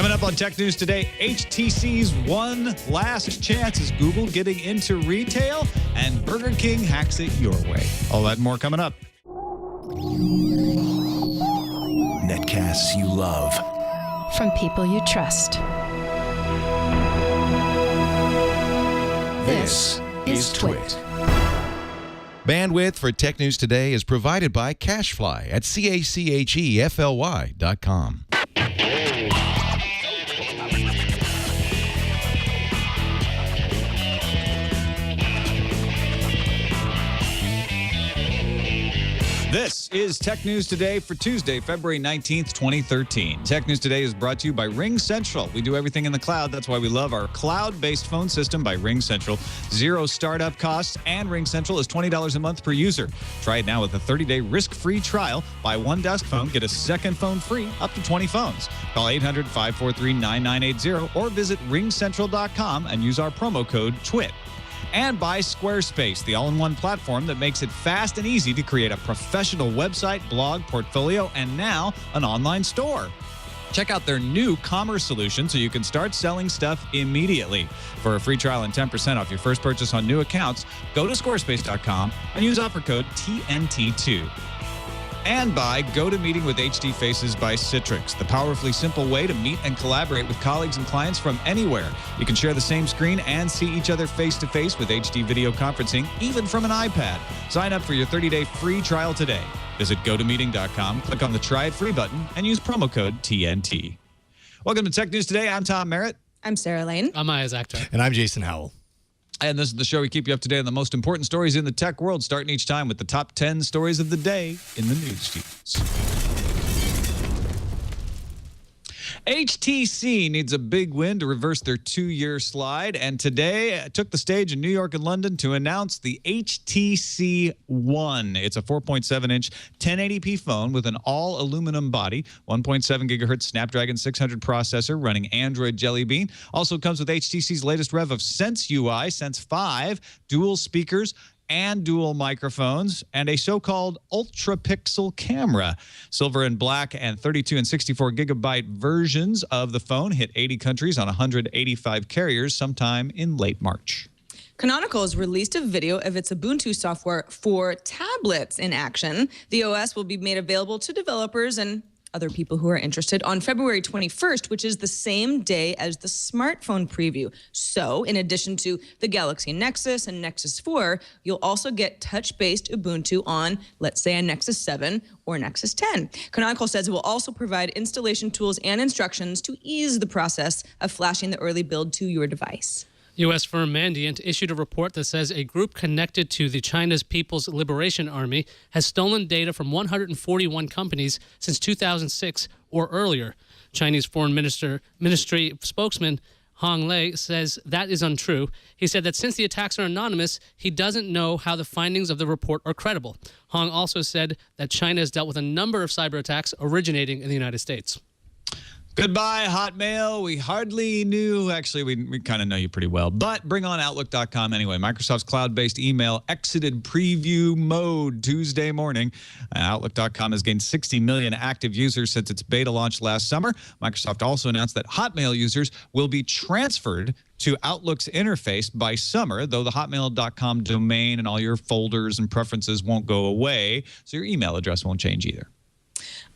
Coming up on Tech News today, HTC's one last chance is Google getting into retail, and Burger King hacks it your way. All that and more coming up. Netcasts you love. From people you trust. This is Twit. Bandwidth for Tech News Today is provided by CashFly at CACHEFLY.com. This is Tech News Today for Tuesday, February 19th, 2013. Tech News Today is brought to you by Ring Central. We do everything in the cloud. That's why we love our cloud-based phone system by Ring Central. Zero startup costs, and Ring Central is $20 a month per user. Try it now with a 30-day risk-free trial. Buy one desk phone, get a second phone free, up to 20 phones. Call 800-543-9980 or visit ringcentral.com and use our promo code TWIT. And by Squarespace, the all-in-one platform that makes it fast and easy to create a professional website, blog, portfolio, and now an online store. Check out their new commerce solution so you can start selling stuff immediately. For a free trial and 10% off your first purchase on new accounts, go to squarespace.com and use offer code TNT2. And by GoToMeeting with HD Faces by Citrix, the powerfully simple way to meet and collaborate with colleagues and clients from anywhere. You can share the same screen and see each other face-to-face with HD video conferencing, even from an iPad. Sign up for your 30-day free trial today. Visit GoToMeeting.com, click on the Try It Free button, and use promo code TNT. Welcome to Tech News Today. I'm Tom Merritt. I'm Sarah Lane. I'm Maya Zakhtar. And I'm Jason Howell. And this is the show we keep you up to date on the most important stories in the tech world, starting each time with the top 10 stories of the day in the news feeds. HTC needs a big win to reverse their 2-year slide, and today took the stage in New York and London to announce the HTC One. It's a 4.7-inch 1080p phone with an all-aluminum body, 1.7 gigahertz Snapdragon 600 processor running Android Jelly Bean. Also comes with HTC's latest rev of Sense UI, Sense 5, dual speakers, and dual microphones, and a so-called ultra-pixel camera. Silver and black and 32 and 64 gigabyte versions of the phone hit 80 countries on 185 carriers sometime in late March. Canonical has released a video of its Ubuntu software for tablets in action. The OS will be made available to developers and other people who are interested on February 21st, which is the same day as the smartphone preview. So, in addition to the Galaxy Nexus and Nexus 4, you'll also get touch-based Ubuntu on, let's say, a Nexus 7 or Nexus 10. Canonical says it will also provide installation tools and instructions to ease the process of flashing the early build to your device. U.S. firm Mandiant issued a report that says a group connected to the China's People's Liberation Army has stolen data from 141 companies since 2006 or earlier. Chinese Foreign Ministry spokesman Hong Lei says that is untrue. He said that since the attacks are anonymous, he doesn't know how the findings of the report are credible. Hong also said that China has dealt with a number of cyber attacks originating in the United States. Goodbye, Hotmail. We hardly knew. Actually, we kind of know you pretty well. But bring on Outlook.com anyway. Microsoft's cloud-based email exited preview mode Tuesday morning. Outlook.com has gained 60 million active users since its beta launch last summer. Microsoft also announced that Hotmail users will be transferred to Outlook's interface by summer, though the hotmail.com domain and all your folders and preferences won't go away, so your email address won't change either.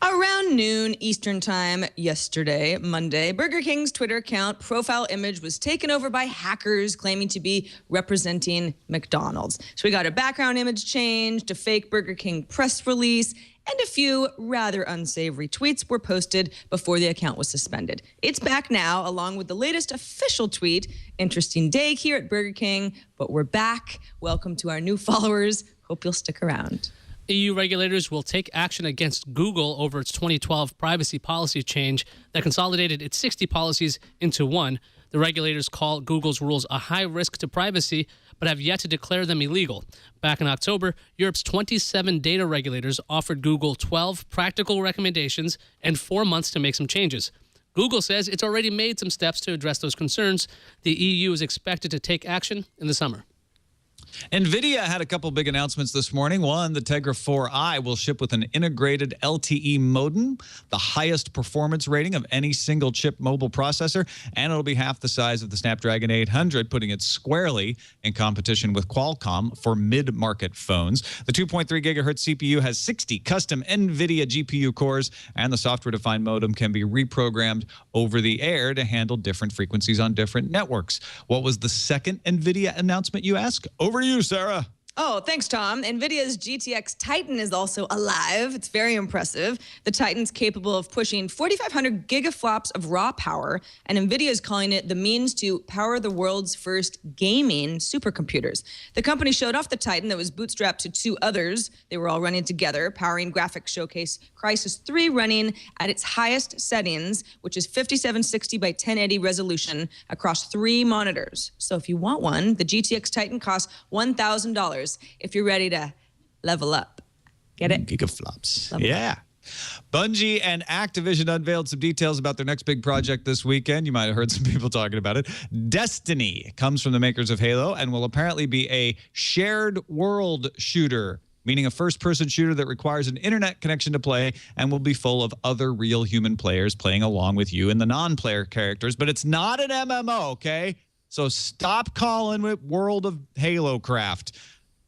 Around noon Eastern time yesterday, Monday, Burger King's Twitter account profile image was taken over by hackers claiming to be representing McDonald's. So we got a background image changed, a fake Burger King press release, and a few rather unsavory tweets were posted before the account was suspended. It's back now, along with the latest official tweet. Interesting day here at Burger King, but we're back. Welcome to our new followers. Hope you'll stick around. EU regulators will take action against Google over its 2012 privacy policy change that consolidated its 60 policies into one. The regulators call Google's rules a high risk to privacy, but have yet to declare them illegal. Back in October, Europe's 27 data regulators offered Google 12 practical recommendations and 4 months to make some changes. Google says it's already made some steps to address those concerns. The EU is expected to take action in the summer. Nvidia had a couple big announcements this morning. One, the Tegra 4i will ship with an integrated LTE modem, the highest performance rating of any single chip mobile processor, and it'll be half the size of the Snapdragon 800, putting it squarely in competition with Qualcomm for mid-market phones. The 2.3 gigahertz CPU has 60 custom Nvidia GPU cores, and the software-defined modem can be reprogrammed over the air to handle different frequencies on different networks. What was the second Nvidia announcement, you ask? Over to you, Sarah. Oh, thanks, Tom. NVIDIA's GTX Titan is also alive. It's very impressive. The Titan's capable of pushing 4,500 gigaflops of raw power, and NVIDIA is calling it the means to power the world's first gaming supercomputers. The company showed off the Titan that was bootstrapped to two others. They were all running together, powering graphics showcase Crysis 3 running at its highest settings, which is 5760 by 1080 resolution across 3 monitors. So if you want one, the GTX Titan costs $1,000. If you're ready to level up. Get it? Gigaflops. Level Yeah. Bungie and Activision unveiled some details about their next big project this weekend. You might have heard some people talking about it. Destiny comes from the makers of Halo and will apparently be a shared world shooter, meaning a first-person shooter that requires an internet connection to play and will be full of other real human players playing along with you and the non-player characters. But it's not an MMO, okay? So stop calling it World of Halo Craft.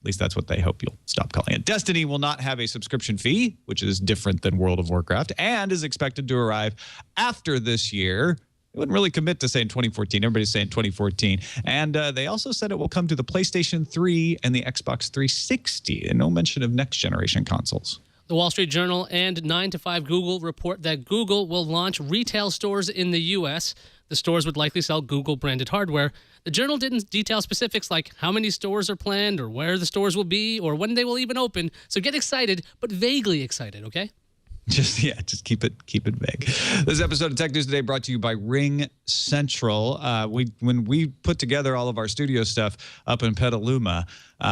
At least that's what they hope you'll stop calling it. Destiny will not have a subscription fee, which is different than World of Warcraft, and is expected to arrive after this year. They wouldn't really commit to saying 2014. Everybody's saying 2014. And they also said it will come to the PlayStation 3 and the Xbox 360, and no mention of next-generation consoles. The Wall Street Journal and 9 to 5 Google report that Google will launch retail stores in the U.S. The stores would likely sell Google-branded hardware. The Journal didn't detail specifics like how many stores are planned or where the stores will be or when they will even open. So get excited, but vaguely excited, okay? Just keep it vague. This episode of Tech News Today brought to you by Ring Central. When we put together all of our studio stuff up in Petaluma,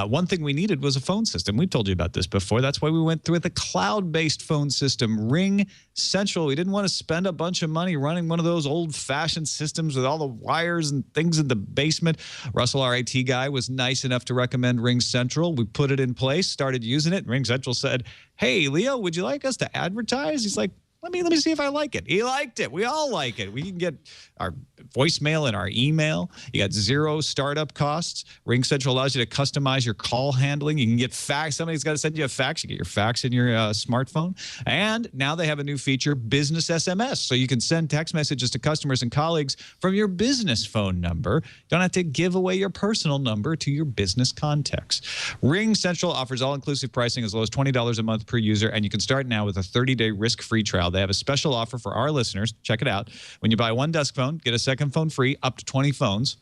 one thing we needed was a phone system. We've told you about this before. That's why we went with a cloud-based phone system, Ring Central. We didn't want to spend a bunch of money running one of those old-fashioned systems with all the wires and things in the basement. Russell, our IT guy, was nice enough to recommend Ring Central. We put it in place, started using it. Ring Central said, "Hey, Leo, would you like us to advertise?" He's like, let me see if I like it. He liked it. We all like it. We can get our voicemail and our email. You got 0 startup costs. Ring Central allows you to customize your call handling. You can get fax. Somebody's got to send you a fax. You get your fax in your smartphone. And now they have a new feature, Business SMS. So you can send text messages to customers and colleagues from your business phone number. You don't have to give away your personal number to your business contacts. Ring Central offers all-inclusive pricing as low as $20 a month per user, and you can start now with a 30-day risk-free trial. They have a special offer for our listeners. Check it out. When you buy one desk phone, get a second phone free, up to 20 phones.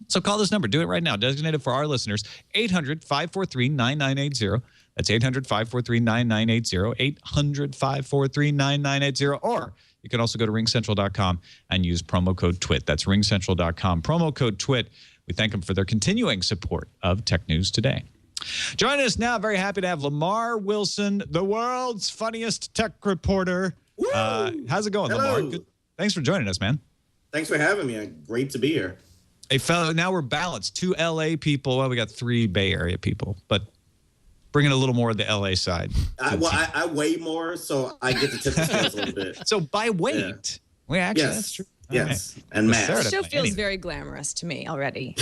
So call this number. Do it right now. Designated for our listeners, 800-543-9980. That's 800-543-9980, 800-543-9980. Or you can also go to ringcentral.com and use promo code TWIT. That's ringcentral.com, promo code TWIT. We thank them for their continuing support of Tech News Today. Joining us now, very happy to have Lamar Wilson, the world's funniest tech reporter. How's it going, Hello. Lamar? Good. Thanks for joining us, man. Thanks for having me. Great to be here. Hey, fellow, now we're balanced. 2 LA people. Well, we got 3 Bay Area people, but bringing a little more of the LA side. I weigh more, so I get to tip the scales a little bit. So by weight, actually, Yes. that's true. Yes, Right. and mass. The show Anyway. feels very glamorous to me already.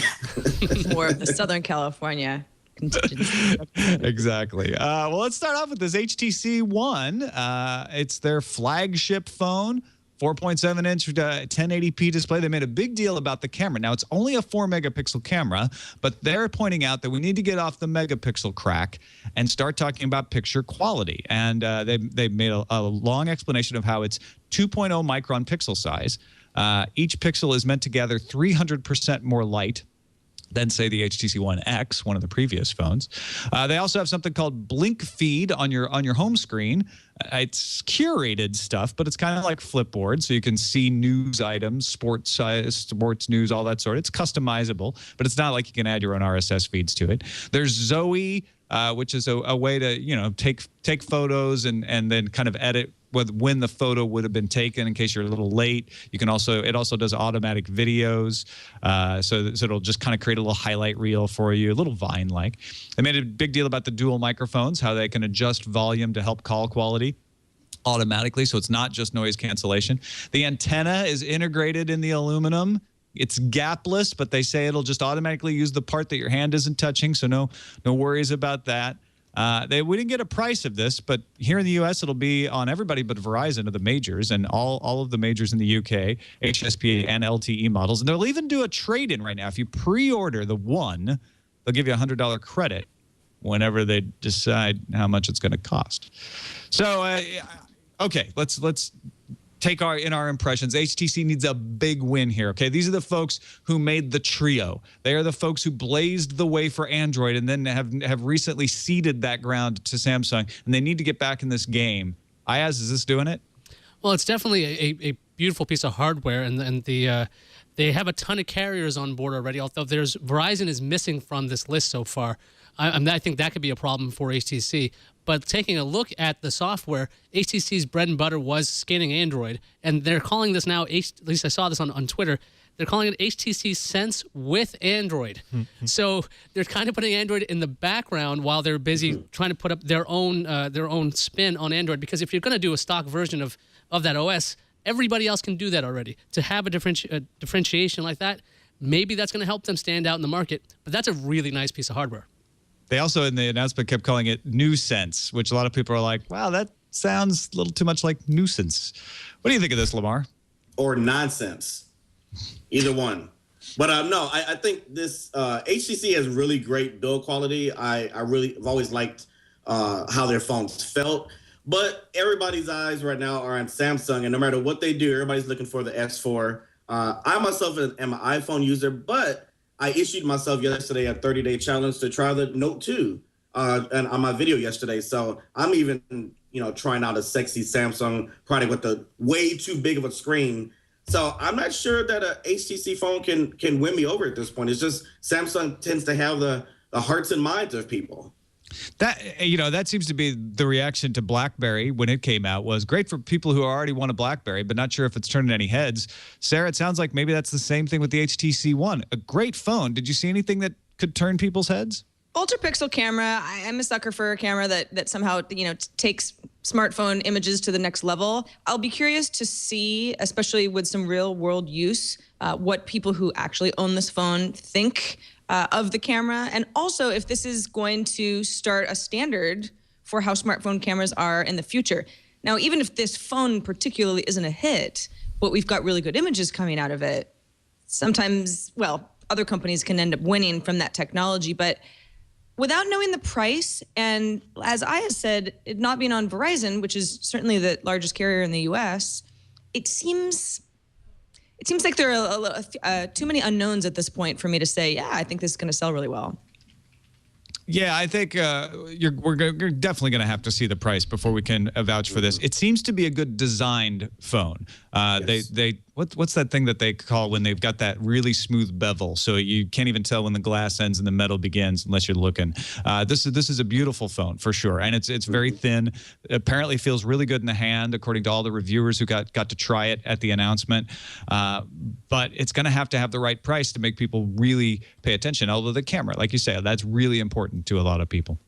More of the Southern California contingency. Exactly. Well, let's start off with this HTC One. It's their flagship phone. 4.7-inch 1080p display. They made a big deal about the camera. Now, it's only a 4-megapixel camera, but they're pointing out that we need to get off the megapixel crack and start talking about picture quality. And they made a long explanation of how it's 2.0 micron pixel size. Each pixel is meant to gather 300% more light than, say, the HTC One X, one of the previous phones. They also have something called Blink Feed on your home screen. It's curated stuff, but it's kind of like Flipboard, so you can see news items, sports news, all that sort. It's customizable, but it's not like you can add your own RSS feeds to it. There's Zoe which is a way to take photos and then kind of edit when the photo would have been taken in case you're a little late. It also does automatic videos, so it'll just kind of create a little highlight reel for you, a little Vine-like. They made a big deal about the dual microphones, how they can adjust volume to help call quality automatically, so it's not just noise cancellation. The antenna is integrated in the aluminum. It's gapless, but they say it'll just automatically use the part that your hand isn't touching, so no worries about that. We didn't get a price of this, but here in the U.S., it'll be on everybody but Verizon of the majors and all of the majors in the UK, HSPA and LTE models. And they'll even do a trade-in right now. If you pre-order the One, they'll give you a $100 credit whenever they decide how much it's going to cost. So, okay, let's take our impressions. HTC needs a big win here, okay? These are the folks who made the Trio. They are the folks who blazed the way for Android and then have recently ceded that ground to Samsung, and they need to get back in this game. Ayaz, is this doing it? Well, it's definitely a beautiful piece of hardware, and they have a ton of carriers on board already, although Verizon is missing from this list so far. I think that could be a problem for HTC. But taking a look at the software, HTC's bread and butter was scanning Android, and they're calling this now, at least I saw this on Twitter, they're calling it HTC Sense with Android. So they're kind of putting Android in the background while they're busy trying to put up their own spin on Android, because if you're going to do a stock version of that OS, everybody else can do that already. To have a differentiation like that, maybe that's going to help them stand out in the market, but that's a really nice piece of hardware. They also, in the announcement, kept calling it NuSense, which a lot of people are like, wow, that sounds a little too much like nuisance. What do you think of this, Lamar? Or nonsense. Either one. But no, I think this HTC has really great build quality. I've always liked how their phones felt. But everybody's eyes right now are on Samsung, and no matter what they do, everybody's looking for the S4. I myself am an iPhone user, but I issued myself yesterday a 30-day challenge to try the Note 2 and on my video yesterday. So I'm even, trying out a sexy Samsung product with a way too big of a screen. So I'm not sure that a HTC phone can win me over at this point. It's just Samsung tends to have the hearts and minds of people. That seems to be the reaction to BlackBerry when it came out. Was great for people who already want a BlackBerry, but not sure if it's turning any heads. Sarah, it sounds like maybe that's the same thing with the HTC One. A great phone. Did you see anything that could turn people's heads? Ultra pixel camera. I'm a sucker for a camera that somehow takes smartphone images to the next level. I'll be curious to see, especially with some real world use, what people who actually own this phone think of the camera, and also if this is going to start a standard for how smartphone cameras are in the future. Now, even if this phone particularly isn't a hit, but we've got really good images coming out of it, sometimes, other companies can end up winning from that technology. But without knowing the price, and as Aya said, it not being on Verizon, which is certainly the largest carrier in the US, it seems like there are too many unknowns at this point for me to say, yeah, I think this is going to sell really well. Yeah, I think we're definitely going to have to see the price before we can vouch for this. It seems to be a good designed phone. Yes. What's that thing that they call when they've got that really smooth bevel, so you can't even tell when the glass ends and the metal begins unless you're looking. This is a beautiful phone for sure, and it's very thin. Apparently feels really good in the hand, according to all the reviewers who got to try it at the announcement. But it's going to have the right price to make people really pay attention. Although the camera, like you say, that's really important to a lot of people.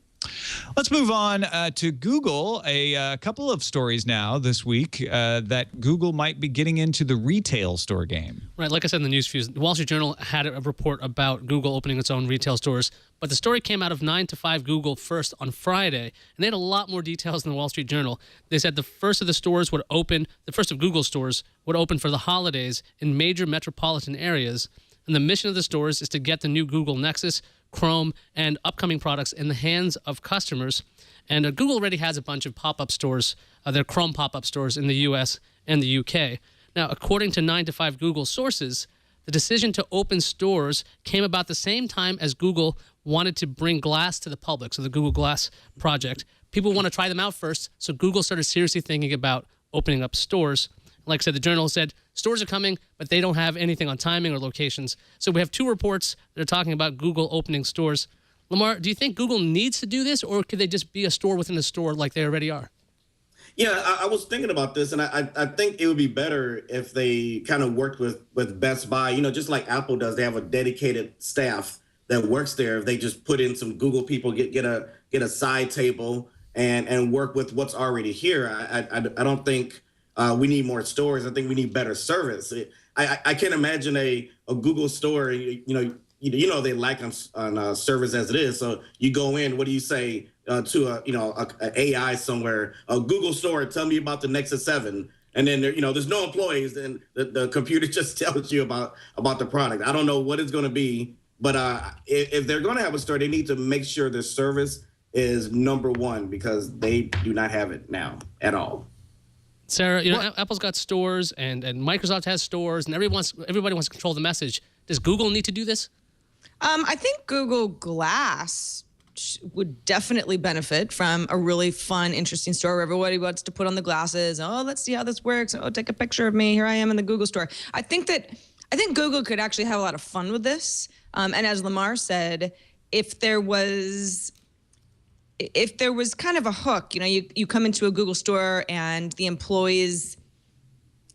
Let's move on to Google. A couple of stories now this week that Google might be getting into the retail store game. Right, like I said in the news feeds, the Wall Street Journal had a report about Google opening its own retail stores, but the story came out of 9 to 5 Google first on Friday, and they had a lot more details than the Wall Street Journal. They said the first of Google stores would open for the holidays in major metropolitan areas, and the mission of the stores is to get the new Google Nexus, Chrome, and upcoming products in the hands of customers. And Google already has a bunch of pop-up stores, their Chrome pop-up stores in the US and the UK. Now, according to 9 to 5 Google sources, the decision to open stores came about the same time as Google wanted to bring Glass to the public, so the Google Glass project. People want to try them out first, so Google started seriously thinking about opening up stores. Like I said, the Journal said stores are coming, but they don't have anything on timing or locations. So we have two reports that are talking about Google opening stores. Lamar, do you think Google needs to do this, or could they just be a store within a store like they already are? Yeah, I was thinking about this, and I think it would be better if they kind of worked with Best Buy, just like Apple does. They have a dedicated staff that works there. If they just put in some Google people, get a side table and work with what's already here. I don't think we need more stores. I think we need better service. I can't imagine a Google store. They lack on service as it is. So you go in, what do you say to a AI somewhere? A Google store, tell me about the Nexus 7. And then there's no employees, and the computer just tells you about the product. I don't know what it's going to be, but if they're going to have a store, they need to make sure the service is number one, because they do not have it now at all. Sarah, Apple's got stores, and Microsoft has stores, and everybody wants to control the message. Does Google need to do this? I think Google Glass would definitely benefit from a really fun, interesting store where everybody wants to put on the glasses. Oh, let's see how this works. Oh, take a picture of me. Here I am in the Google store. I think Google could actually have a lot of fun with this. And as Lamar said, if there was kind of a hook, you come into a Google store and the employees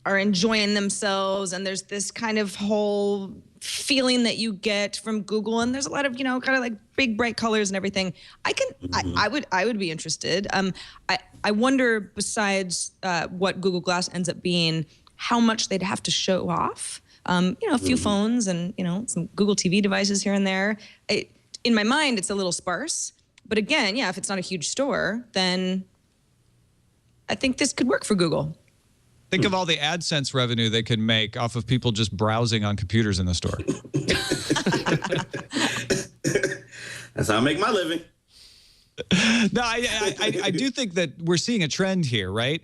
are enjoying themselves, and there's this kind of whole feeling that you get from Google, and there's a lot of kind of like big bright colors and everything. I would be interested. I wonder, besides what Google Glass ends up being, how much they'd have to show off. A few phones and some Google TV devices here and there. In my mind, it's a little sparse. But again, if it's not a huge store, then I think this could work for Google. Think of all the AdSense revenue they could make off of people just browsing on computers in the store. That's how I make my living. No, I do think that we're seeing a trend here, right?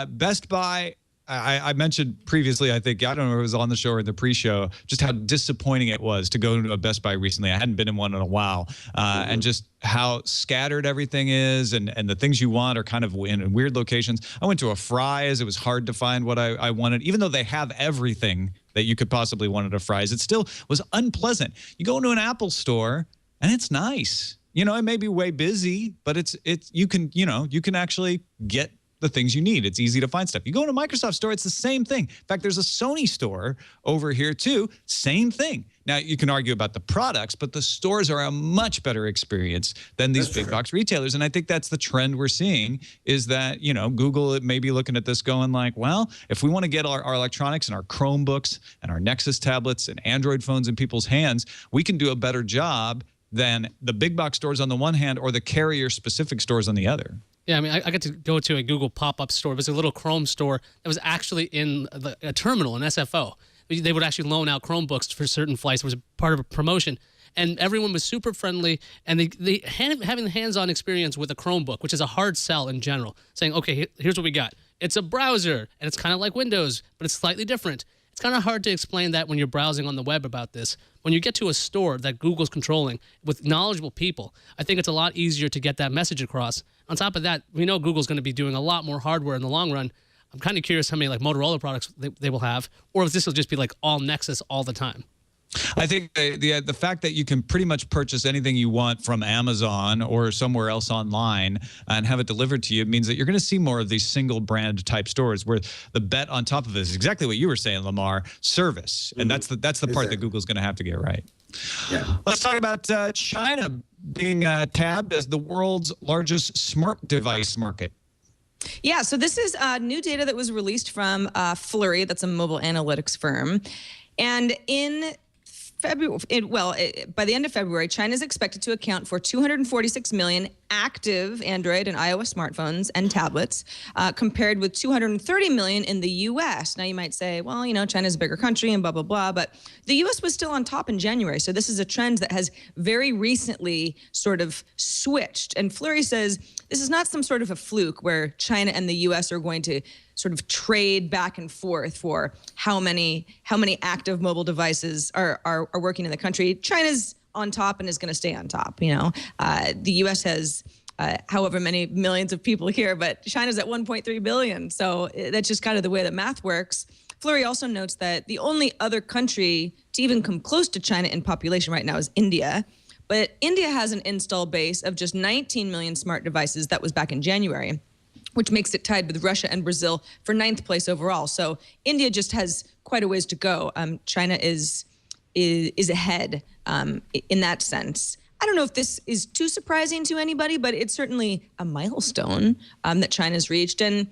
Best Buy, I mentioned previously, I don't know if it was on the show or in the pre-show, just how disappointing it was to go to a Best Buy recently. I hadn't been in one in a while. And just how scattered everything is, and the things you want are kind of in weird locations. I went to a Fry's. It was hard to find what I wanted. Even though they have everything that you could possibly want at a Fry's, it still was unpleasant. You go into an Apple store, and it's nice. It may be way busy, but you can actually get the things you need. It's easy to find stuff. You go into a Microsoft store, it's the same thing. In fact, there's a Sony store over here too. Same thing. Now, you can argue about the products, but the stores are a much better experience than these big box retailers. And I think that's the trend we're seeing, is that, Google may be looking at this going like, well, if we want to get our electronics and our Chromebooks and our Nexus tablets and Android phones in people's hands, we can do a better job than the big box stores on the one hand or the carrier-specific stores on the other. Yeah, I mean, I got to go to a Google pop-up store. It was a little Chrome store that was actually in a terminal, an SFO. They would actually loan out Chromebooks for certain flights. It was part of a promotion. And everyone was super friendly. And they having the hands-on experience with a Chromebook, which is a hard sell in general, saying, okay, here's what we got. It's a browser, and it's kind of like Windows, but it's slightly different. It's kind of hard to explain that when you're browsing on the web about this. When you get to a store that Google's controlling with knowledgeable people, I think it's a lot easier to get that message across. On top of that, we know Google's going to be doing a lot more hardware in the long run. I'm kind of curious how many like Motorola products they will have, or if this will just be like all Nexus all the time. I think the fact that you can pretty much purchase anything you want from Amazon or somewhere else online and have it delivered to you means that you're going to see more of these single brand type stores, where the bet on top of it is exactly what you were saying, Lamar, service. And that's the part that Google's going to have to get right. Yeah. Let's talk about China being tabbed as the world's largest smart device market. Yeah, so this is new data that was released from Flurry, that's a mobile analytics firm. And by the end of February, China is expected to account for 246 million active Android and iOS smartphones and tablets, compared with 230 million in the U.S. Now, you might say, well, China's a bigger country and blah, blah, blah, but the U.S. was still on top in January. So this is a trend that has very recently sort of switched. And Flurry says this is not some sort of a fluke where China and the U.S. are going to sort of trade back and forth for how many active mobile devices are working in the country. China's on top and is going to stay on top. The U.S. has however many millions of people here, but China's at 1.3 billion. So that's just kind of the way that math works. Flurry also notes that the only other country to even come close to China in population right now is India. But India has an install base of just 19 million smart devices. That was back in January, which makes it tied with Russia and Brazil for 9th place overall. So India just has quite a ways to go. China is ahead in that sense. I don't know if this is too surprising to anybody, but it's certainly a milestone that China's reached. And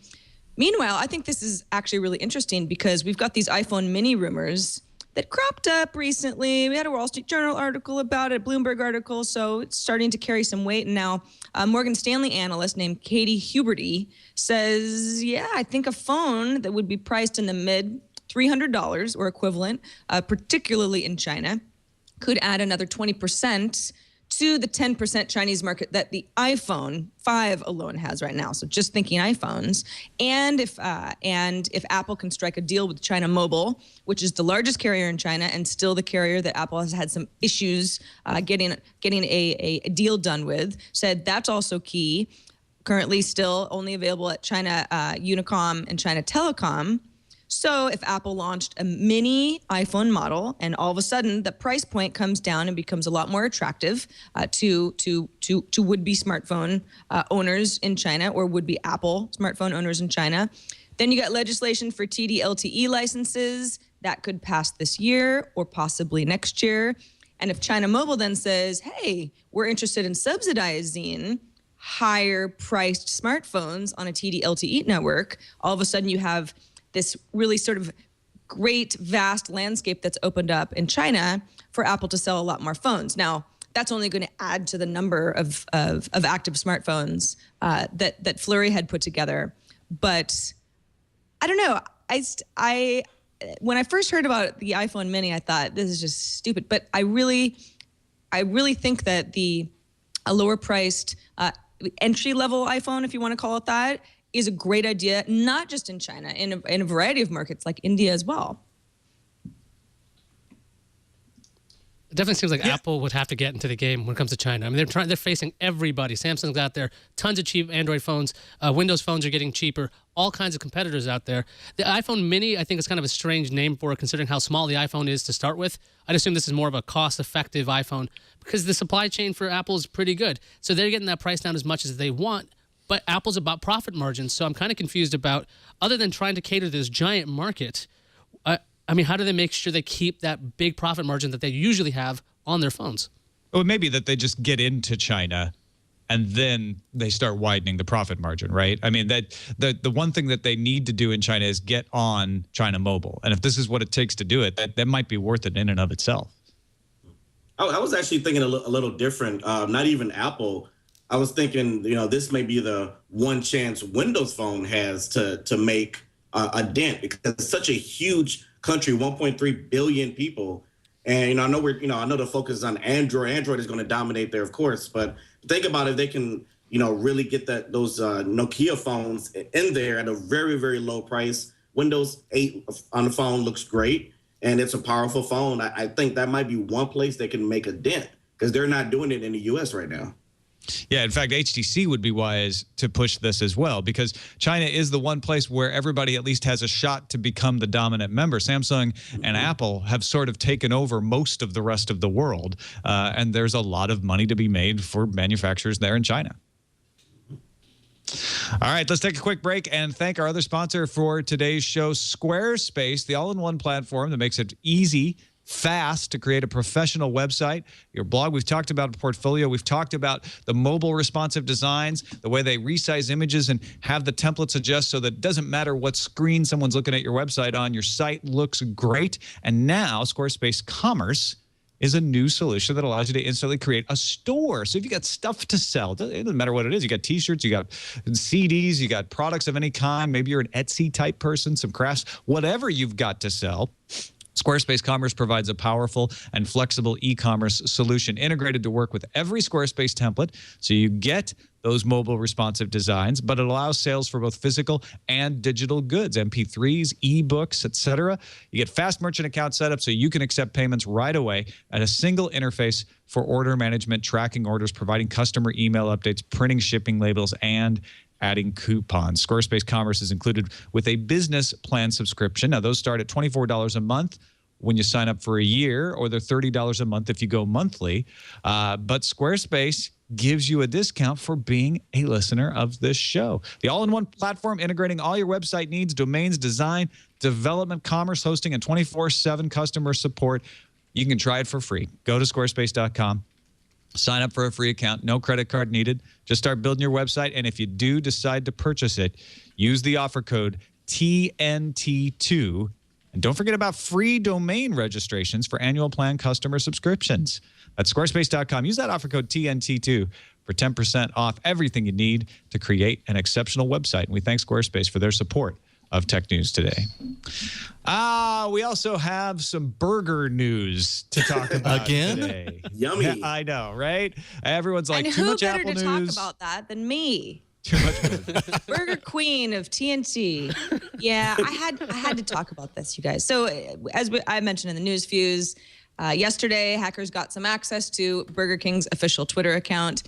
meanwhile, I think this is actually really interesting because we've got these iPhone mini rumors that cropped up recently. We had a Wall Street Journal article about it, a Bloomberg article, so it's starting to carry some weight. And now Morgan Stanley analyst named Katie Huberty says, yeah, I think a phone that would be priced in the mid $300 or equivalent, particularly in China, could add another 20% to the 10% Chinese market that the iPhone 5 alone has right now. So just thinking iPhones. And if Apple can strike a deal with China Mobile, which is the largest carrier in China and still the carrier that Apple has had some issues getting a deal done with, said that's also key. Currently still only available at China Unicom and China Telecom. So if Apple launched a mini iPhone model and all of a sudden the price point comes down and becomes a lot more attractive to would-be smartphone owners in China or would-be Apple smartphone owners in China, then you got legislation for TD-LTE licenses that could pass this year or possibly next year. And if China Mobile then says, hey, we're interested in subsidizing higher priced smartphones on a TD-LTE network, all of a sudden you have this really sort of great, vast landscape that's opened up in China for Apple to sell a lot more phones. Now, that's only going to add to the number of active smartphones that Fleury had put together. But I don't know. I when I first heard about the iPhone mini, I thought this is just stupid. But I really think that a lower priced entry level iPhone, if you want to call it that, is a great idea, not just in China, in a variety of markets like India as well. It definitely seems like Apple would have to get into the game when it comes to China. I mean, they're facing everybody. Samsung's out there, tons of cheap Android phones. Windows phones are getting cheaper. All kinds of competitors out there. The iPhone Mini, I think, is kind of a strange name for it, considering how small the iPhone is to start with. I'd assume this is more of a cost-effective iPhone because the supply chain for Apple is pretty good. So they're getting that price down as much as they want. But Apple's about profit margins, so I'm kind of confused about, other than trying to cater to this giant market, I mean, how do they make sure they keep that big profit margin that they usually have on their phones? Well, maybe that they just get into China and then they start widening the profit margin, right? I mean, that the one thing that they need to do in China is get on China Mobile. And if this is what it takes to do it, that might be worth it in and of itself. I was actually thinking a little different, not even Apple. I was thinking, this may be the one chance Windows Phone has to make a dent because it's such a huge country, 1.3 billion people. And, I know the focus is on Android. Android is going to dominate there, of course. But think about if they can, really get those Nokia phones in there at a very, very low price. Windows 8 on the phone looks great, and it's a powerful phone. I think that might be one place they can make a dent because they're not doing it in the U.S. right now. Yeah, in fact, HTC would be wise to push this as well because China is the one place where everybody at least has a shot to become the dominant member. Samsung and Apple have sort of taken over most of the rest of the world, and there's a lot of money to be made for manufacturers there in China. All right, let's take a quick break and thank our other sponsor for today's show, Squarespace, the all-in-one platform that makes it easy, fast to create a professional website, your blog. We've talked about a portfolio. We've talked about the mobile responsive designs, the way they resize images and have the templates adjust so that it doesn't matter what screen someone's looking at your website on. Your site looks great. And now Squarespace Commerce is a new solution that allows you to instantly create a store. So if you got stuff to sell, it doesn't matter what it is. You got T-shirts, you got CDs, you got products of any kind. Maybe you're an Etsy type person, some crafts, whatever you've got to sell. Squarespace Commerce provides a powerful and flexible e-commerce solution integrated to work with every Squarespace template. So you get those mobile responsive designs, but it allows sales for both physical and digital goods, MP3s, ebooks, etc. You get fast merchant account setup so you can accept payments right away at a single interface for order management, tracking orders, providing customer email updates, printing shipping labels, and adding coupons. Squarespace Commerce is included with a business plan subscription. Now, those start at $24 a month, when you sign up for a year, or they're $30 a month if you go monthly. But Squarespace gives you a discount for being a listener of this show. The all-in-one platform integrating all your website needs, domains, design, development, commerce, hosting, and 24/7 customer support. You can try it for free. Go to squarespace.com. Sign up for a free account. No credit card needed. Just start building your website. And if you do decide to purchase it, use the offer code TNT2. And don't forget about free domain registrations for annual plan customer subscriptions. At squarespace.com. Use that offer code TNT2 for 10% off everything you need to create an exceptional website. And we thank Squarespace for their support of Tech News Today. We also have some burger news to talk about today. Yummy. Yeah, I know, right? Everyone's like, and too who much better Apple to news. talk about that than me? Too much burger. Burger Queen of TNT. Yeah, I had to talk about this, you guys. So as I mentioned in the news fuse, yesterday hackers got some access to Burger King's official Twitter account.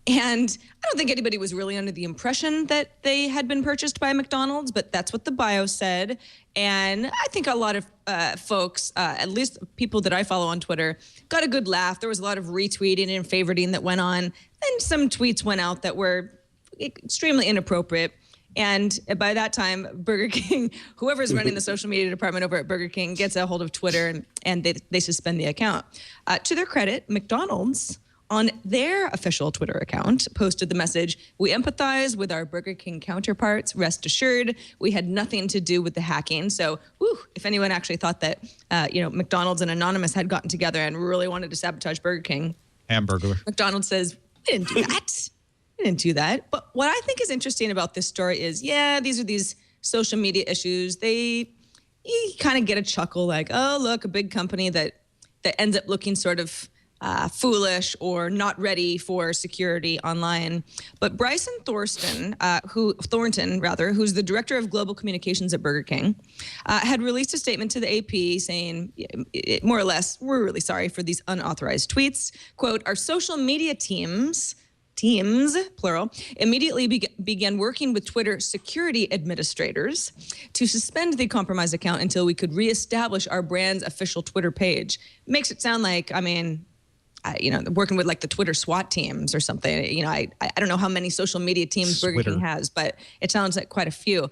And I don't think anybody was really under the impression that they had been purchased by McDonald's, but that's what the bio said. And I think a lot of folks, at least people that I follow on Twitter, got a good laugh. There was a lot of retweeting and favoriting that went on. And some tweets went out that were extremely inappropriate. And by that time, Burger King, whoever's running the social media department over at Burger King, gets a hold of Twitter and they suspend the account. To their credit, McDonald's, on their official Twitter account, posted the message, "We empathize with our Burger King counterparts. Rest assured, we had nothing to do with the hacking." So, if anyone actually thought that, McDonald's and Anonymous had gotten together and really wanted to sabotage Burger King, Hamburger. McDonald's says, "We didn't do that. We didn't do that." But what I think is interesting about this story is, these are these social media issues. You kind of get a chuckle like, oh, look, a big company that ends up looking sort of foolish or not ready for security online. But Bryson Thornton, who's the director of global communications at Burger King, had released a statement to the AP saying, more or less, "We're really sorry for these unauthorized tweets. Quote, our social media teams, plural, immediately began working with Twitter security administrators to suspend the compromised account until we could reestablish our brand's official Twitter page." Makes it sound like, working with like the Twitter SWAT teams or something. I don't know how many social media teams Burger King has, but it sounds like quite a few.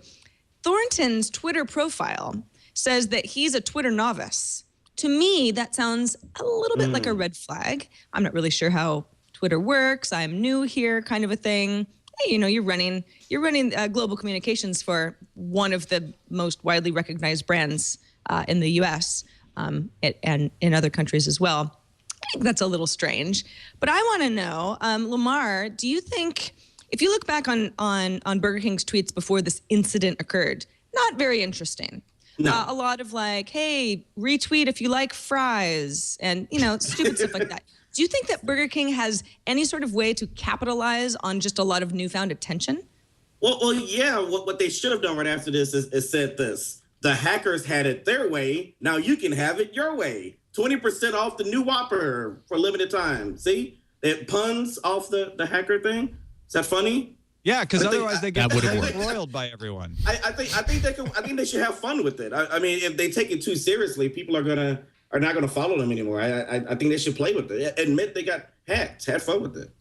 Thornton's Twitter profile says that he's a Twitter novice. To me, that sounds a little bit like a red flag. I'm not really sure how Twitter works. I'm new here, kind of a thing. Hey, you're running global communications for one of the most widely recognized brands in the U.S. And in other countries as well. I think that's a little strange, but I want to know, Lamar, do you think, if you look back on Burger King's tweets before this incident occurred, not very interesting. No. A lot of like, hey, retweet if you like fries and, stupid stuff like that. Do you think that Burger King has any sort of way to capitalize on just a lot of newfound attention? Well, yeah. What they should have done right after this is said this: the hackers had it their way. Now you can have it your way. 20% off the new Whopper for a limited time. See, it puns off the hacker thing. Is that funny? Yeah, because otherwise they get worked. roiled by everyone. I think they should have fun with it. I mean, if they take it too seriously, people are not gonna follow them anymore. I think they should play with it. Admit they got hacked. Have fun with it.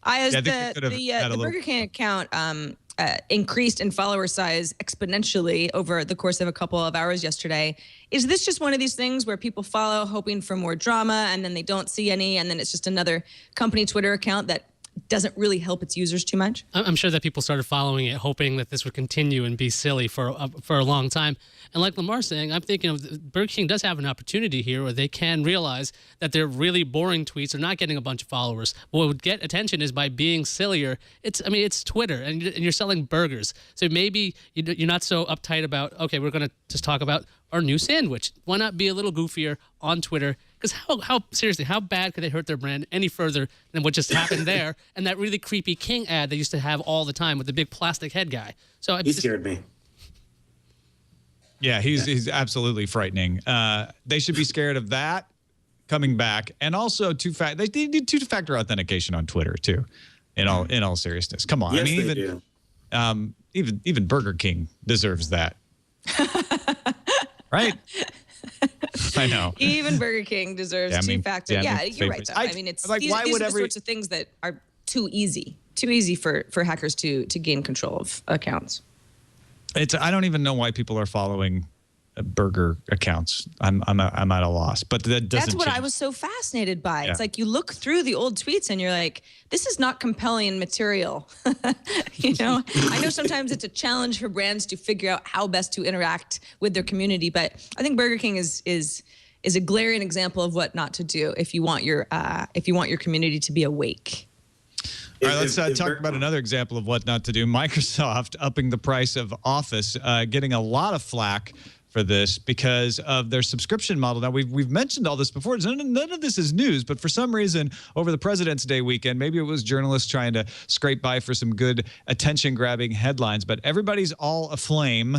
The Burger King account increased in follower size exponentially over the course of a couple of hours yesterday. Is this just one of these things where people follow hoping for more drama and then they don't see any, and then it's just another company Twitter account that doesn't really help its users too much? I'm sure that people started following it, hoping that this would continue and be silly for a long time. And like Lamar's saying, I'm thinking Burger King does have an opportunity here where they can realize that their really boring tweets are not getting a bunch of followers. What would get attention is by being sillier. It's Twitter, and you're selling burgers. So maybe you're not so uptight about, okay, we're going to just talk about our new sandwich. Why not be a little goofier on Twitter? Because how bad could they hurt their brand any further than what just happened there and that really creepy King ad they used to have all the time with the big plastic head guy? So He scared me. Yeah, he's absolutely frightening. They should be scared of that coming back, and also they need two-factor authentication on Twitter too. In all seriousness, come on. Yes, even Burger King deserves that, right? I know. Even Burger King deserves two-factor. Yeah, you're right. Though. I mean, it's like, these are the sorts of things that are too easy for hackers to gain control of accounts. I don't even know why people are following burger accounts. I'm at a loss, but that doesn't. That's what change. I was so fascinated by. Yeah. It's like you look through the old tweets and you're like, this is not compelling material. You know, I know sometimes it's a challenge for brands to figure out how best to interact with their community, but I think Burger King is a glaring example of what not to do if you want your community to be awake. All right, let's talk about another example of what not to do. Microsoft upping the price of Office, getting a lot of flack for this because of their subscription model. Now, we've mentioned all this before. None of this is news, but for some reason, over the President's Day weekend, maybe it was journalists trying to scrape by for some good attention-grabbing headlines, but everybody's all aflame,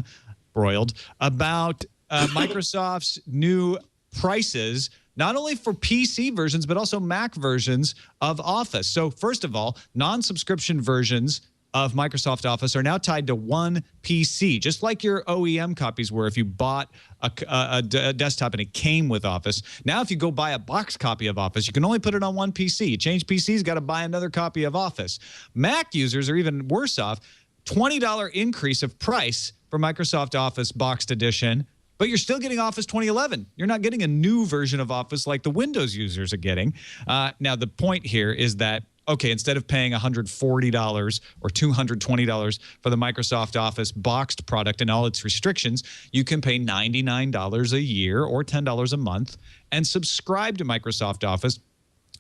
broiled, about Microsoft's new prices, not only for PC versions, but also Mac versions of Office. So first of all, non-subscription versions of Microsoft Office are now tied to one PC, just like your OEM copies were if you bought a desktop and it came with Office. Now, if you go buy a box copy of Office, you can only put it on one PC. You change PCs, got to buy another copy of Office. Mac users are even worse off, $20 increase of price for Microsoft Office Boxed Edition, but you're still getting Office 2011. You're not getting a new version of Office like the Windows users are getting. Now, the point here is that, okay, instead of paying $140 or $220 for the Microsoft Office boxed product and all its restrictions, you can pay $99 a year or $10 a month and subscribe to Microsoft Office.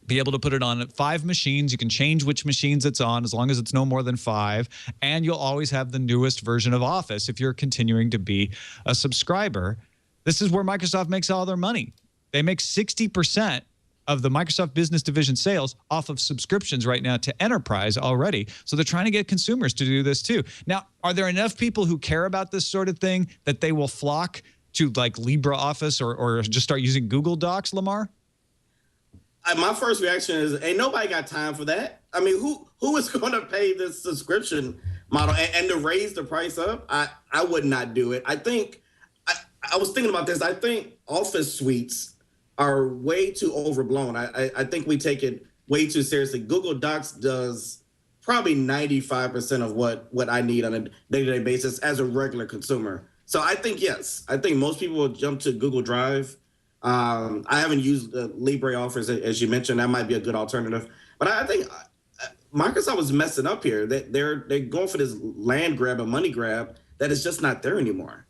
Be able to put it on 5 machines. You can change which machines it's on as long as it's no more than 5. And you'll always have the newest version of Office if you're continuing to be a subscriber. This is where Microsoft makes all their money. They make 60% of the Microsoft Business Division sales off of subscriptions right now to enterprise already. So they're trying to get consumers to do this too. Now, are there enough people who care about this sort of thing that they will flock to like LibreOffice or just start using Google Docs, Lamar? My first reaction is, ain't nobody got time for that. I mean, who is going to pay this subscription model and to raise the price up? I would not do it. I think I was thinking about this. I think Office suites are way too overblown. I think we take it way too seriously. Google Docs does probably 95% of what I need on a day-to-day basis as a regular consumer. So I think, yes, I think most people will jump to Google Drive. I haven't used LibreOffice, as you mentioned. That might be a good alternative. But I think Microsoft was messing up here. They're going for this land grab, a money grab that is just not there anymore.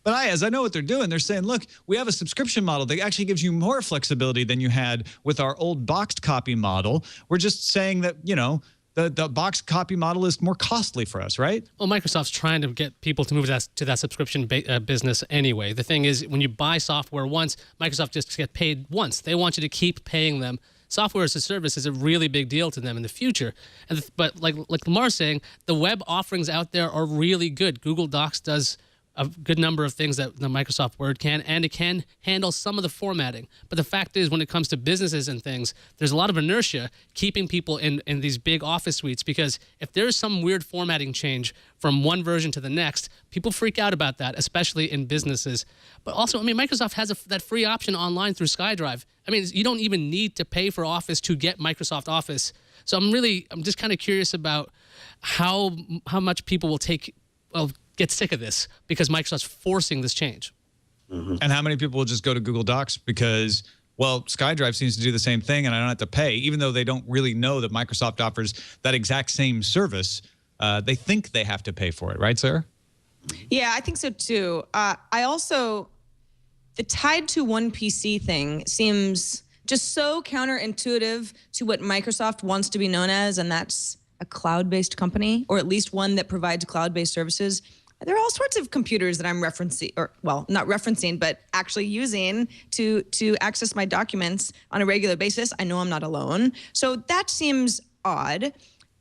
But I know what they're doing. They're saying, look, we have a subscription model that actually gives you more flexibility than you had with our old boxed copy model. We're just saying that, you know, the boxed copy model is more costly for us, right? Well, Microsoft's trying to get people to move to that subscription business anyway. The thing is, when you buy software once, Microsoft just gets paid once. They want you to keep paying them. Software as a service is a really big deal to them in the future. But like Lamar's saying, the web offerings out there are really good. Google Docs does a good number of things that the Microsoft Word can, and it can handle some of the formatting. But the fact is, when it comes to businesses and things, there's a lot of inertia keeping people in these big Office suites, because if there's some weird formatting change from one version to the next, people freak out about that, especially in businesses. But also, I mean, Microsoft has that free option online through SkyDrive. I mean, you don't even need to pay for Office to get Microsoft Office. So I'm just kind of curious about how much people will get sick of this because Microsoft's forcing this change. Mm-hmm. And how many people will just go to Google Docs because, well, SkyDrive seems to do the same thing and I don't have to pay, even though they don't really know that Microsoft offers that exact same service. They think they have to pay for it, right, Sarah? Yeah, I think so too. The tied to one PC thing seems just so counterintuitive to what Microsoft wants to be known as, and that's a cloud-based company, or at least one that provides cloud-based services. There are all sorts of computers that I'm referencing, or well, not refererencing, but actually using to access my documents on a regular basis. I know I'm not alone. So that seems odd.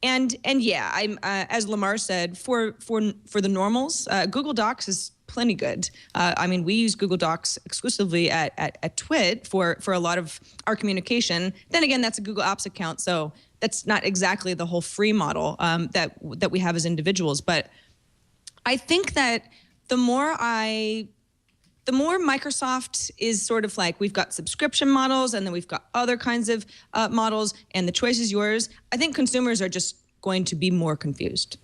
And yeah, I'm as Lamar said, for the normals, Google Docs is plenty good. I mean, we use Google Docs exclusively at Twit for a lot of our communication. Then again, that's a Google Apps account, so that's not exactly the whole free model that we have as individuals. But I think that the more I the more Microsoft is sort of like, we've got subscription models and then we've got other kinds of models, and the choice is yours, I think consumers are just going to be more confused.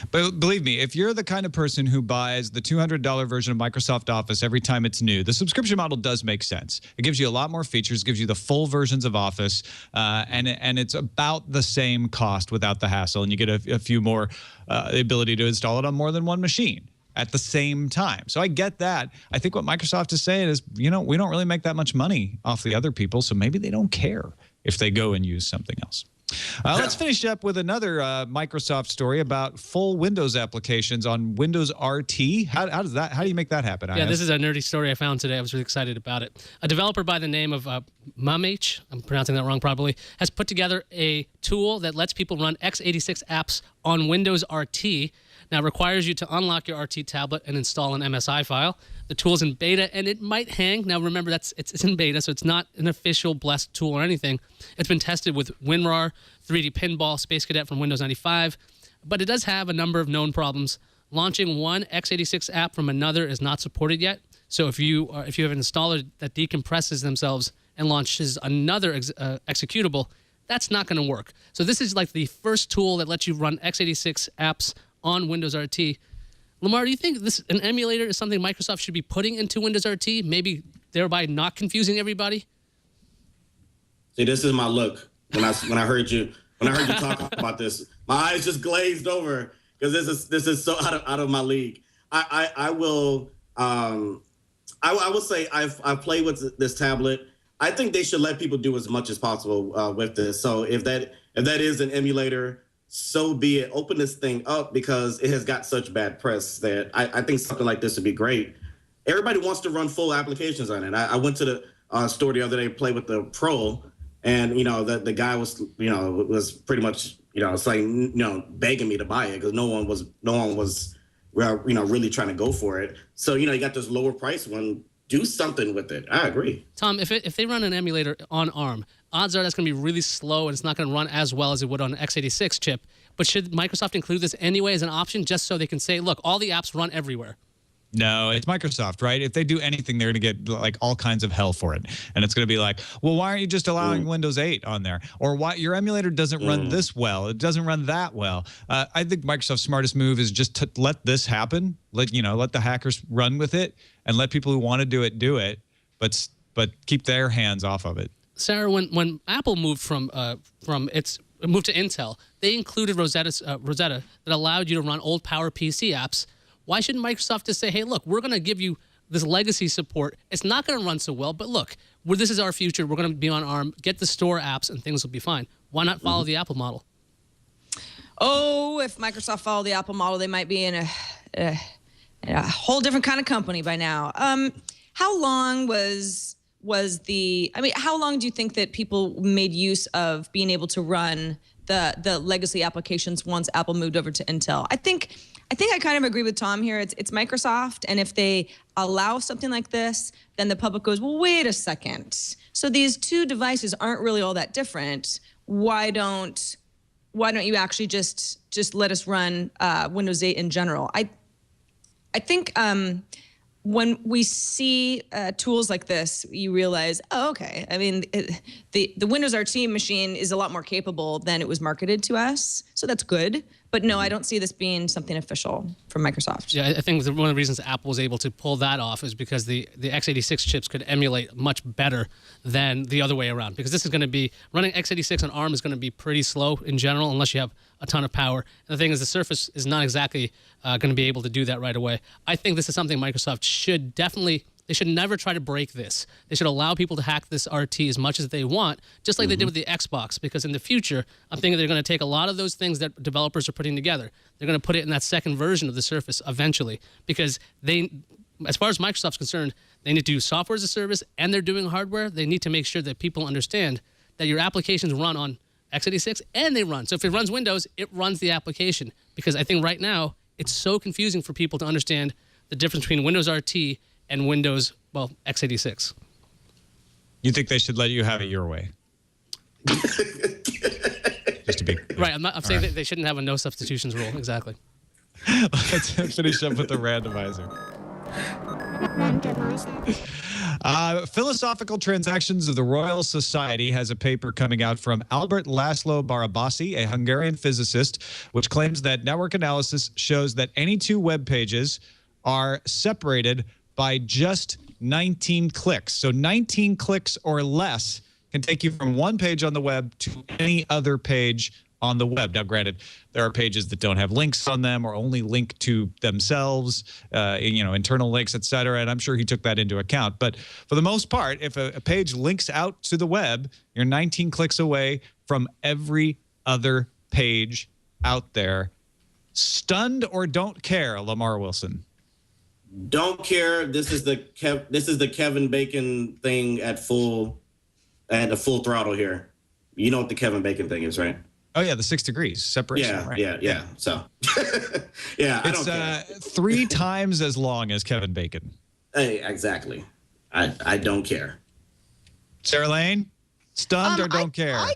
But believe me, if you're the kind of person who buys the $200 version of Microsoft Office every time it's new, the subscription model does make sense. It gives you a lot more features, gives you the full versions of Office, and it's about the same cost without the hassle, and you get a few more the ability to install it on more than one machine at the same time. So I get that. I think what Microsoft is saying is, we don't really make that much money off the other people, so maybe they don't care if they go and use something else. Let's finish up with another Microsoft story about full Windows applications on Windows RT. How do you make that happen? Yeah, this is a nerdy story I found today. I was really excited about it. A developer by the name of Mumh, I'm pronouncing that wrong probably, has put together a tool that lets people run x86 apps on Windows RT. Now, it requires you to unlock your RT tablet and install an MSI file. The tool's in beta, and it might hang. Now, remember, it's in beta, so it's not an official blessed tool or anything. It's been tested with WinRAR, 3D Pinball, Space Cadet from Windows 95, but it does have a number of known problems. Launching one x86 app from another is not supported yet. So if you have an installer that decompresses themselves and launches another executable, that's not going to work. So this is like the first tool that lets you run x86 apps on Windows RT. Lamar, do you think an emulator is something Microsoft should be putting into Windows RT, maybe thereby not confusing everybody? See, this is my look when I heard you talk about this. My eyes just glazed over because this is so out of my league. I will say I've played with this tablet. I think they should let people do as much as possible with this. So if that is an emulator, so be it. Open this thing up because it has got such bad press that I think something like this would be great. Everybody wants to run full applications on it. I went to the store the other day, played with the Pro, and the guy was pretty much it's like begging me to buy it because no one was really trying to go for it. So you got this lower price one. Do something with it. I agree. Tom, if they run an emulator on ARM, odds are that's going to be really slow and it's not going to run as well as it would on an x86 chip. But should Microsoft include this anyway as an option just so they can say, look, all the apps run everywhere? No, it's Microsoft, right? If they do anything, they're going to get like all kinds of hell for it. And it's going to be like, well, why aren't you just allowing Windows 8 on there? Or why your emulator doesn't run this well? It doesn't run that well. I think Microsoft's smartest move is just to let this happen. Let the hackers run with it and let people who want to do it, but keep their hands off of it. Sarah, when Apple moved moved to Intel, they included Rosetta that allowed you to run old Power PC apps. Why shouldn't Microsoft just say, hey, look, we're going to give you this legacy support. It's not going to run so well, but look, this is our future. We're going to be on ARM. Get the store apps, and things will be fine. Why not follow the Apple model? Oh, if Microsoft followed the Apple model, they might be in a whole different kind of company by now. How long how long do you think that people made use of being able to run the legacy applications once Apple moved over to Intel? I think I kind of agree with Tom here. It's Microsoft, and if they allow something like this, then the public goes, well, wait a second. So these two devices aren't really all that different. Why don't you actually just let us run Windows 8 in general? I think when we see tools like this, you realize, oh, okay. I mean, the Windows RT machine is a lot more capable than it was marketed to us, so that's good. But no, I don't see this being something official from Microsoft. Yeah, I think one of the reasons Apple was able to pull that off is because the x86 chips could emulate much better than the other way around. Because this is going to be, running x86 on ARM is going to be pretty slow in general unless you have a ton of power. And the thing is, the Surface is not exactly going to be able to do that right away. I think this is something Microsoft should definitely... They should never try to break this. They should allow people to hack this RT as much as they want, just like they did with the Xbox, because in the future, I'm thinking they're going to take a lot of those things that developers are putting together. They're going to put it in that second version of the Surface eventually, because as far as Microsoft's concerned, they need to do software as a service and they're doing hardware. They need to make sure that people understand that your applications run on x86 and they run. So if it runs Windows, it runs the application, because I think right now it's so confusing for people to understand the difference between Windows RT and Windows, x86. You think they should let you have it your way? Just to be clear. Right. I'm saying that they shouldn't have a no substitutions rule. Exactly. Let's finish up with the randomizer. Philosophical Transactions of the Royal Society has a paper coming out from Albert Laszlo Barabasi, a Hungarian physicist, which claims that network analysis shows that any two web pages are separated by just 19 clicks. So 19 clicks or less can take you from one page on the web to any other page on the web. Now, granted, there are pages that don't have links on them or only link to themselves, internal links, et cetera. And I'm sure he took that into account. But for the most part, if a page links out to the web, you're 19 clicks away from every other page out there. Stunned or don't care, Lamar Wilson? Don't care. This is the Kevin Bacon thing at the full throttle here. You know what the Kevin Bacon thing is, right? Oh, yeah, the 6 degrees separation. Yeah, yeah. So, yeah, I don't care. It's 3 times as long as Kevin Bacon. Hey, exactly. I don't care. Sarah Lane, stunned or don't care? I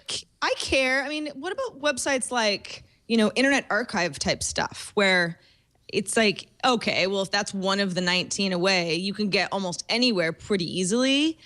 care. I mean, what about websites like, Internet Archive type stuff where it's like, okay, well, if that's one of the 19 away, you can get almost anywhere pretty easily.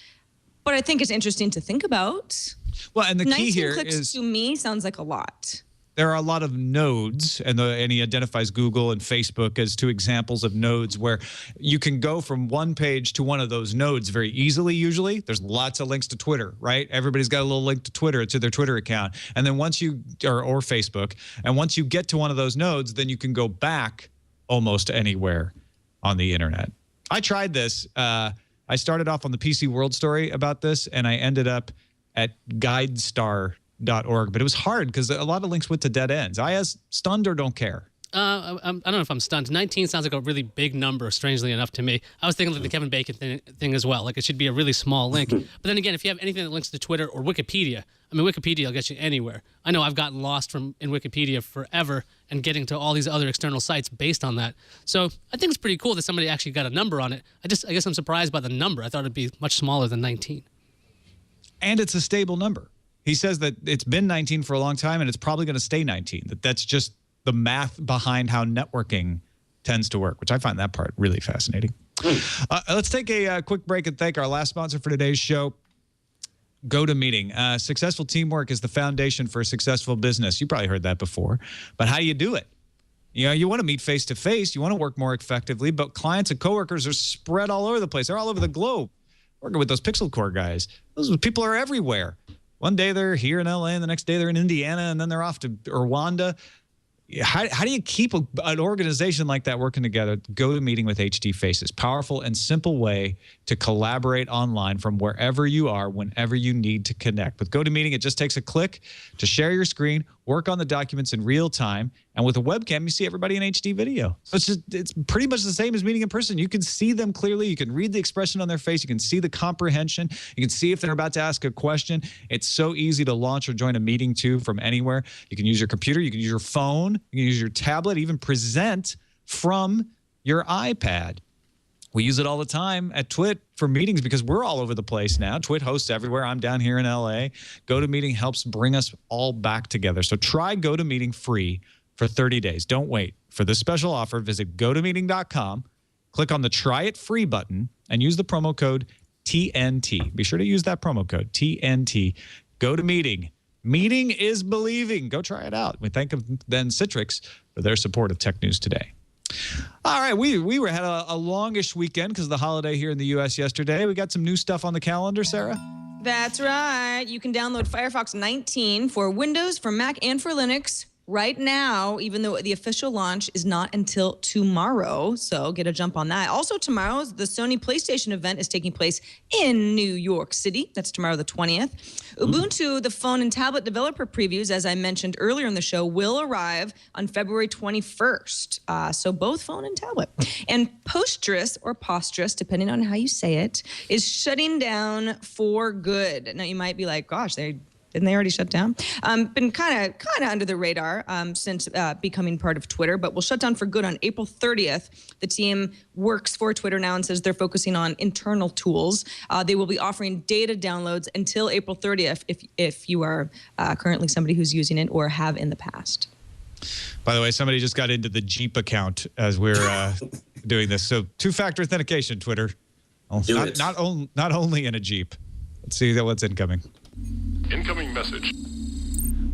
But I think it's interesting to think about. Well, and the key here is 19 clicks to me sounds like a lot. There are a lot of nodes, and he identifies Google and Facebook as 2 examples of nodes where you can go from one page to one of those nodes very easily. Usually, there's lots of links to Twitter, right? Everybody's got a little link to Twitter, to their Twitter account, and then once you or Facebook, and once you get to one of those nodes, then you can go back almost anywhere on the internet. I tried this. I started off on the PC World Story about this, and I ended up at guidestar.org, but it was hard because a lot of links went to dead ends. I asked, stunned or don't care? I don't know if I'm stunned. 19 sounds like a really big number, strangely enough to me. I was thinking like the Kevin Bacon thing as well. Like it should be a really small link. But then again, if you have anything that links to Twitter or Wikipedia, I mean, Wikipedia will get you anywhere. I know I've gotten lost in Wikipedia forever and getting to all these other external sites based on that. So I think it's pretty cool that somebody actually got a number on it. I guess I'm surprised by the number. I thought it'd be much smaller than 19. And it's a stable number. He says that it's been 19 for a long time, and it's probably going to stay 19. That's just the math behind how networking tends to work, which I find that part really fascinating. Let's take a quick break and thank our last sponsor for today's show, GoToMeeting. Successful teamwork is the foundation for a successful business. You probably heard that before, but how do you do it? You want to meet face-to-face. You want to work more effectively, but clients and coworkers are spread all over the place. They're all over the globe. Working with those Pixel Core guys. Those people are everywhere. One day they're here in LA, and the next day they're in Indiana, and then they're off to Rwanda. How do you keep an organization like that working together? GoToMeeting with HD Faces. Powerful and simple way to collaborate online from wherever you are, whenever you need to connect. With GoToMeeting, it just takes a click to share your screen, work on the documents in real time, and with a webcam, you see everybody in HD video. So it's pretty much the same as meeting in person. You can see them clearly. You can read the expression on their face. You can see the comprehension. You can see if they're about to ask a question. It's so easy to launch or join a meeting, too, from anywhere. You can use your computer. You can use your phone. You can use your tablet, even present from your iPad. We use it all the time at Twit for meetings because we're all over the place now. Twit hosts everywhere. I'm down here in LA. GoToMeeting helps bring us all back together. So try GoToMeeting free for 30 days. Don't wait. For this special offer, visit GoToMeeting.com, click on the Try It Free button, and use the promo code TNT. Be sure to use that promo code TNT. GoToMeeting. Meeting is believing. Go try it out. We thank then Citrix for their support of Tech News Today. All right, we had a longish weekend because of the holiday here in the U.S. yesterday. We got some new stuff on the calendar, Sarah. That's right. You can download Firefox 19 for Windows, for Mac, and for Linux right now, even though the official launch is not until tomorrow. So get a jump on that. Also tomorrow, the Sony PlayStation event is taking place in New York City. That's tomorrow the 20th. Ubuntu, the phone and tablet developer previews, as I mentioned earlier in the show, will arrive on February 21st. So both phone and tablet. And Postgres, or Postgres, depending on how you say it, is shutting down for good. Now you might be like, gosh, didn't they already shut down? Been kind of under the radar since becoming part of Twitter, but will shut down for good on April 30th. The team works for Twitter now and says they're focusing on internal tools. They will be offering data downloads until April 30th if you are currently somebody who's using it or have in the past. By the way, somebody just got into the Jeep account as we're doing this. So two-factor authentication, Twitter. Oh, not only in a Jeep. Let's see what's incoming. Incoming message.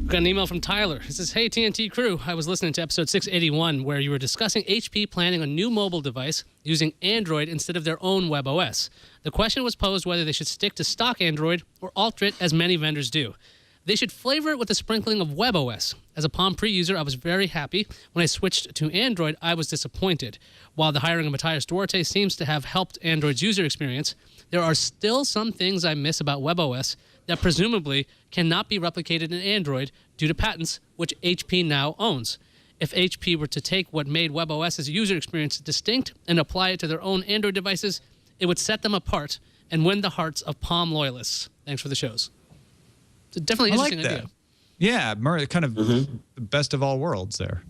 Got an email from Tyler. It says, "Hey, TNT crew, I was listening to episode 681 where you were discussing HP planning a new mobile device using Android instead of their own WebOS. The question was posed whether they should stick to stock Android or alter it as many vendors do. They should flavor it with a sprinkling of WebOS. As a Palm Pre user, I was very happy. When I switched to Android, I was disappointed. While the hiring of Matthias Duarte seems to have helped Android's user experience, there are still some things I miss about WebOS that presumably cannot be replicated in Android due to patents, which HP now owns. If HP were to take what made WebOS's user experience distinct and apply it to their own Android devices, it would set them apart and win the hearts of Palm loyalists." Thanks for the shows. It's a definitely interesting idea. Yeah, kind of the best of all worlds there.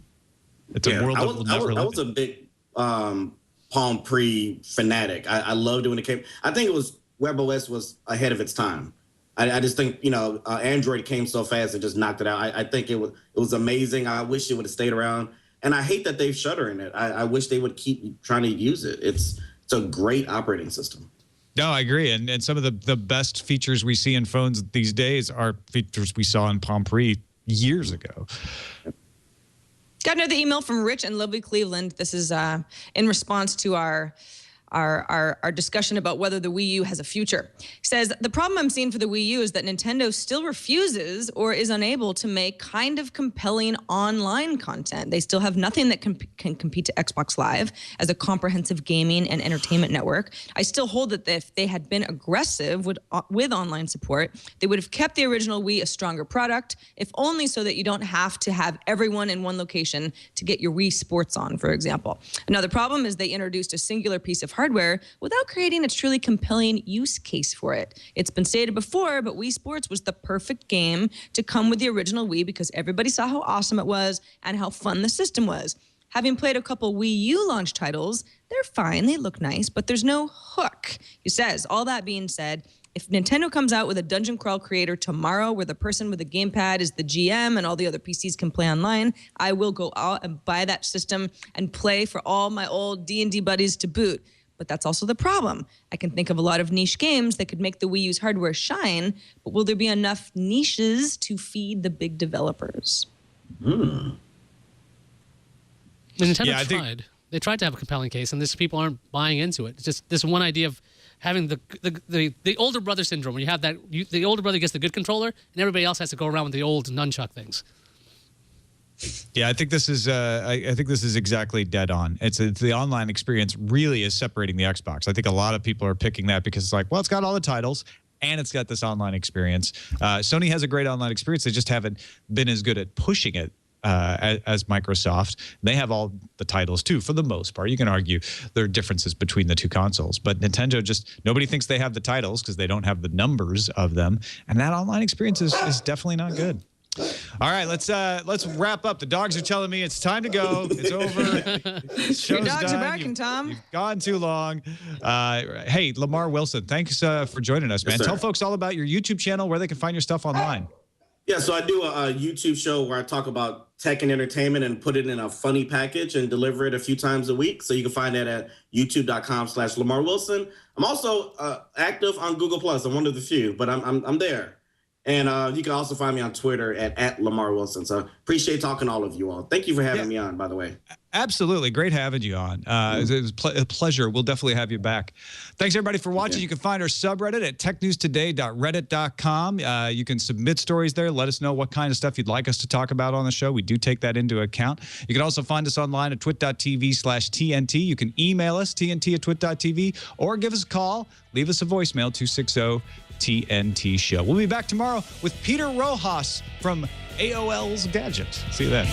It's a world that will never live. I was a big Palm Pre fanatic. I loved it when it came. I think it was WebOS was ahead of its time. I just think, Android came so fast and just knocked it out. I think it was amazing. I wish it would have stayed around. And I hate that they're shuttering it. I wish they would keep trying to use it. It's a great operating system. No, I agree. And some of the best features we see in phones these days are features we saw in Palm Pre years ago. Got another email from Rich in lovely Cleveland. This is in response to our discussion about whether the Wii U has a future. He says, "The problem I'm seeing for the Wii U is that Nintendo still refuses or is unable to make kind of compelling online content. They still have nothing that can compete to Xbox Live as a comprehensive gaming and entertainment network. I still hold that if they had been aggressive with online support, they would have kept the original Wii a stronger product, if only so that you don't have to have everyone in one location to get your Wii Sports on, for example. Another problem is they introduced a singular piece of hardware without creating a truly compelling use case for it. It's been stated before, but Wii Sports was the perfect game to come with the original Wii because everybody saw how awesome it was and how fun the system was. Having played a couple Wii U launch titles, they're fine, they look nice, but there's no hook." He says, "All that being said, if Nintendo comes out with a Dungeon Crawl Creator tomorrow where the person with the gamepad is the GM and all the other PCs can play online, I will go out and buy that system and play for all my old D&D buddies to boot. But that's also the problem. I can think of a lot of niche games that could make the Wii U's hardware shine, but will there be enough niches to feed the big developers?" Nintendo tried. They tried to have a compelling case, and these people aren't buying into it. It's just this one idea of having the older brother syndrome, where you have the older brother gets the good controller, and everybody else has to go around with the old nunchuck things. Yeah, I think this is exactly dead on. It's the online experience really is separating the Xbox. I think a lot of people are picking that because it's like, well, it's got all the titles and it's got this online experience. Sony has a great online experience. They just haven't been as good at pushing it as Microsoft. They have all the titles too, for the most part. You can argue there are differences between the two consoles, but Nintendo nobody thinks they have the titles because they don't have the numbers of them, and that online experience is definitely not good. All right, let's wrap up. The dogs are telling me it's time to go. It's over. Your dogs are barking, Tom. You've gone too long. Hey, Lamar Wilson, thanks for joining us, man. Yes, tell folks all about your YouTube channel, where they can find your stuff online. Yeah, so I do a YouTube show where I talk about tech and entertainment and put it in a funny package and deliver it a few times a week. So you can find that at youtube.com/Lamar Wilson. I'm also active on Google+. I'm one of the few, but I'm there. And you can also find me on Twitter at Lamar Wilson. So appreciate talking to all of you all. Thank you for having me on, by the way. Absolutely. Great having you on. It was a pleasure. We'll definitely have you back. Thanks, everybody, for watching. You can find our subreddit at technewstoday.reddit.com. You can submit stories there. Let us know what kind of stuff you'd like us to talk about on the show. We do take that into account. You can also find us online at twit.tv/TNT. You can email us, tnt@twit.tv, or give us a call. Leave us a voicemail, 260-TNT show. We'll be back tomorrow with Peter Rojas from AOL's Gadgets. See you then.